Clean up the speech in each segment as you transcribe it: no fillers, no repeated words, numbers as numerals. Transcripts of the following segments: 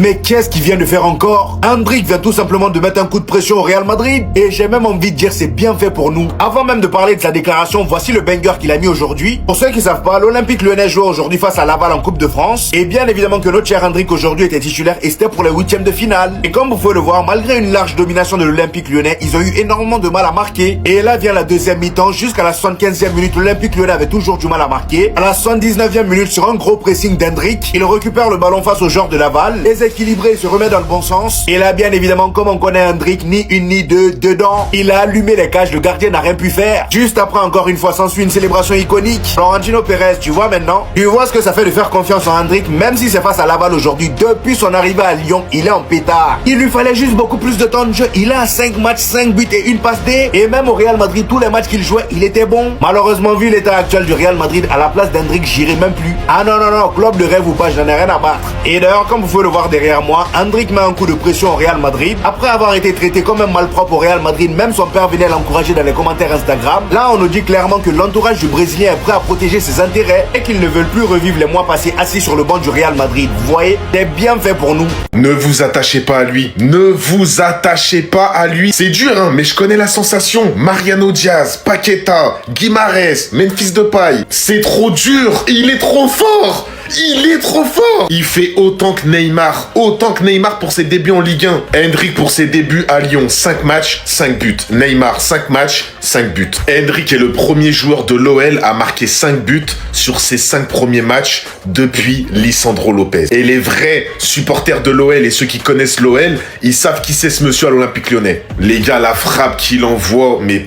Mais qu'est-ce qu'il vient de faire encore? Endrick vient tout simplement de mettre un coup de pression au Real Madrid. Et j'ai même envie de dire c'est bien fait pour nous. Avant même de parler de sa déclaration, voici le banger qu'il a mis aujourd'hui. Pour ceux qui savent pas, l'Olympique Lyonnais joue aujourd'hui face à Laval en Coupe de France. Et bien évidemment que notre cher Endrick aujourd'hui était titulaire et c'était pour les huitièmes de finale. Et comme vous pouvez le voir, malgré une large domination de l'Olympique Lyonnais, ils ont eu énormément de mal à marquer. Et là vient la deuxième mi-temps. Jusqu'à la 75e minute, l'Olympique Lyonnais avait toujours du mal à marquer. À la 79e minute, sur un gros pressing d'Endrick, il récupère le ballon face au joueur de Laval. Les équilibrés se remet dans le bon sens. Et là, bien évidemment, comme on connaît Endrick, ni une ni deux, dedans. Il a allumé les cages, le gardien n'a rien pu faire. Juste après, encore une fois, s'ensuit une célébration iconique. Florentino Pérez, tu vois maintenant? Tu vois ce que ça fait de faire confiance en Endrick, même si c'est face à Laval aujourd'hui. Depuis son arrivée à Lyon, il est en pétard. Il lui fallait juste beaucoup plus de temps de jeu. Il a 5 matchs, 5 buts et une passe D. Et même au Real Madrid, tous les matchs qu'il jouait, il était bon. Malheureusement, vu l'état actuel du Real Madrid, à la place d'Endrick, j'irai même plus. Ah non, non, non, club de rêve ou pas, j'en ai rien à battre. Et d'ailleurs, comme vous pouvez le voir derrière moi, Endrick met un coup de pression au Real Madrid. Après avoir été traité comme un malpropre au Real Madrid, même son père venait l'encourager dans les commentaires Instagram. Là, on nous dit clairement que l'entourage du Brésilien est prêt à protéger ses intérêts et qu'ils ne veulent plus revivre les mois passés assis sur le banc du Real Madrid. Vous voyez, c'est bien fait pour nous. Ne vous attachez pas à lui. Ne vous attachez pas à lui. C'est dur, hein, mais je connais la sensation. Mariano Diaz, Paqueta, Guimarães, Memphis Depay. C'est trop dur. Il est trop fort. Il est trop fort. Il fait autant que Neymar pour ses débuts en Ligue 1. Endrick pour ses débuts à Lyon, 5 matchs, 5 buts. Neymar, 5 matchs, 5 buts. Endrick est le premier joueur de l'OL à marquer 5 buts sur ses 5 premiers matchs depuis Lisandro Lopez. Et les vrais supporters de l'OL et ceux qui connaissent l'OL, ils savent qui c'est ce monsieur à l'Olympique Lyonnais. Les gars, la frappe qu'il envoie, mais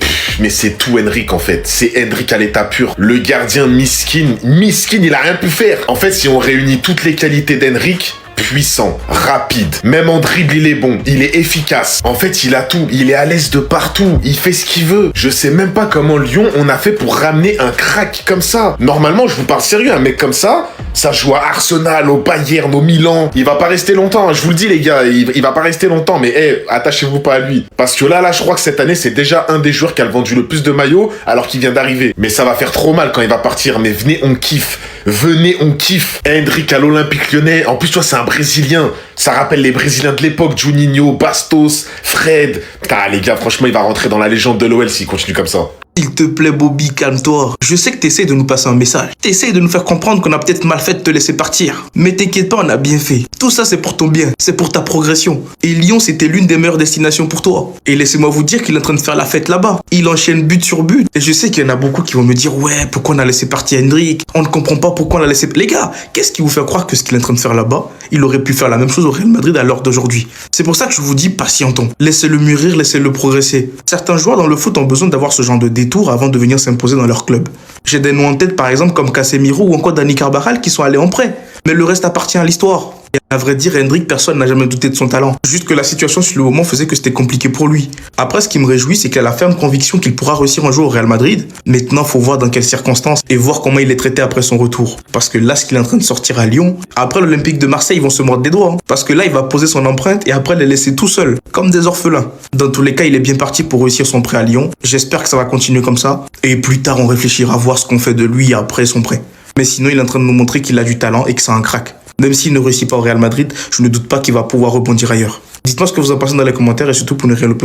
c'est tout Endrick en fait. C'est Endrick à l'état pur. Le gardien miskin, il a rien pu faire. En fait, si on réunit toutes les qualités d'Endrick, puissant, rapide, même en dribble il est bon, il est efficace. En fait il a tout, il est à l'aise de partout, il fait ce qu'il veut. Je sais même pas comment Lyon on a fait pour ramener un crack comme ça. Normalement je vous parle sérieux, un mec comme ça joue à Arsenal, au Bayern, au Milan. Il va pas rester longtemps, hein, je vous le dis les gars, il va pas rester longtemps, mais attachez-vous pas à lui. Parce que là je crois que cette année c'est déjà un des joueurs qui a vendu le plus de maillots alors qu'il vient d'arriver. Mais ça va faire trop mal quand il va partir, mais venez on kiffe. Venez, on kiffe. Endrick à l'Olympique Lyonnais. En plus, toi, c'est un Brésilien. Ça rappelle les Brésiliens de l'époque. Juninho, Bastos, Fred. Putain, les gars, franchement, il va rentrer dans la légende de l'OL s'il continue comme ça. S'il te plaît, Bobby, calme-toi. Je sais que t'essayes de nous passer un message. T'essayes de nous faire comprendre qu'on a peut-être mal fait de te laisser partir. Mais t'inquiète pas, on a bien fait. Tout ça, c'est pour ton bien. C'est pour ta progression. Et Lyon, c'était l'une des meilleures destinations pour toi. Et laissez-moi vous dire qu'il est en train de faire la fête là-bas. Il enchaîne but sur but. Et je sais qu'il y en a beaucoup qui vont me dire, ouais, pourquoi on a laissé partir Endrick? On ne comprend pas pourquoi on l'a laissé... Les gars, qu'est-ce qui vous fait croire que ce qu'il est en train de faire là-bas, il aurait pu faire la même chose au Real Madrid à l'heure d'aujourd'hui? C'est pour ça que je vous dis, patientons. Laissez-le mûrir, laissez-le progresser. Certains joueurs dans le foot ont besoin d'avoir ce genre de détour avant de venir s'imposer dans leur club. J'ai des noms en tête par exemple comme Casemiro ou encore Dani Carvajal qui sont allés en prêt. Mais le reste appartient à l'histoire. Et à vrai dire, Endrick, personne n'a jamais douté de son talent. Juste que la situation sur le moment faisait que c'était compliqué pour lui. Après, ce qui me réjouit, c'est qu'il a la ferme conviction qu'il pourra réussir un jour au Real Madrid. Maintenant, faut voir dans quelles circonstances et voir comment il est traité après son retour. Parce que là, ce qu'il est en train de sortir à Lyon, après l'Olympique de Marseille, ils vont se mordre des doigts. Parce que là, il va poser son empreinte et après les laisser tout seul, comme des orphelins. Dans tous les cas, il est bien parti pour réussir son prêt à Lyon. J'espère que ça va continuer comme ça. Et plus tard, on réfléchira à voir ce qu'on fait de lui après son prêt. Mais sinon, il est en train de nous montrer qu'il a du talent et que c'est un crack. Même s'il ne réussit pas au Real Madrid, je ne doute pas qu'il va pouvoir rebondir ailleurs. Dites-moi ce que vous en pensez dans les commentaires et surtout pour ne rien louper.